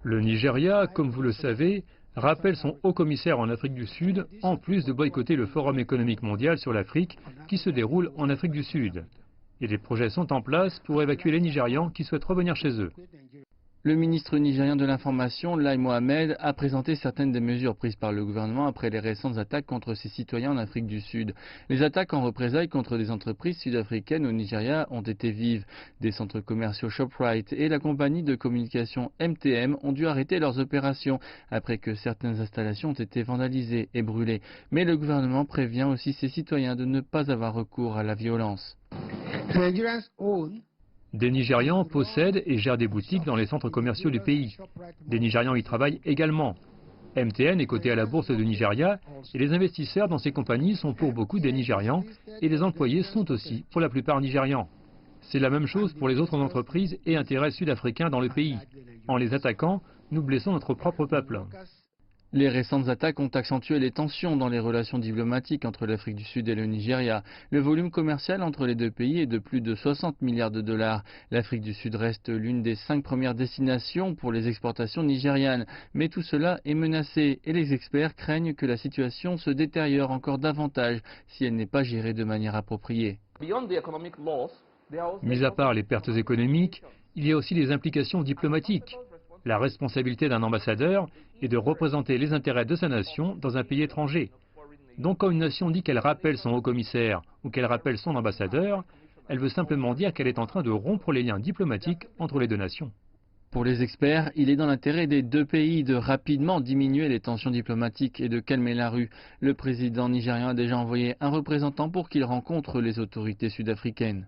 Le Nigeria, comme vous le savez, rappelle son haut commissaire en Afrique du Sud, en plus de boycotter le Forum économique mondial sur l'Afrique qui se déroule en Afrique du Sud. Et des projets sont en place pour évacuer les Nigérians qui souhaitent revenir chez eux. Le ministre nigérien de l'Information, Lai Mohammed, a présenté certaines des mesures prises par le gouvernement après les récentes attaques contre ses citoyens en Afrique du Sud. Les attaques en représailles contre des entreprises sud-africaines au Nigeria ont été vives. Des centres commerciaux Shoprite et la compagnie de communication MTM ont dû arrêter leurs opérations après que certaines installations ont été vandalisées et brûlées. Mais le gouvernement prévient aussi ses citoyens de ne pas avoir recours à la violence. Des Nigérians possèdent et gèrent des boutiques dans les centres commerciaux du pays. Des Nigérians y travaillent également. MTN est coté à la bourse de Nigeria et les investisseurs dans ces compagnies sont pour beaucoup des Nigérians et les employés sont aussi pour la plupart Nigérians. C'est la même chose pour les autres entreprises et intérêts sud-africains dans le pays. En les attaquant, nous blessons notre propre peuple. Les récentes attaques ont accentué les tensions dans les relations diplomatiques entre l'Afrique du Sud et le Nigeria. Le volume commercial entre les deux pays est de plus de 60 milliards de dollars. L'Afrique du Sud reste l'une des 5 premières destinations pour les exportations nigérianes. Mais tout cela est menacé et les experts craignent que la situation se détériore encore davantage si elle n'est pas gérée de manière appropriée. Mis à part les pertes économiques, il y a aussi les implications diplomatiques. La responsabilité d'un ambassadeur est de représenter les intérêts de sa nation dans un pays étranger. Donc quand une nation dit qu'elle rappelle son haut-commissaire ou qu'elle rappelle son ambassadeur, elle veut simplement dire qu'elle est en train de rompre les liens diplomatiques entre les deux nations. Pour les experts, il est dans l'intérêt des deux pays de rapidement diminuer les tensions diplomatiques et de calmer la rue. Le président nigérian a déjà envoyé un représentant pour qu'il rencontre les autorités sud-africaines.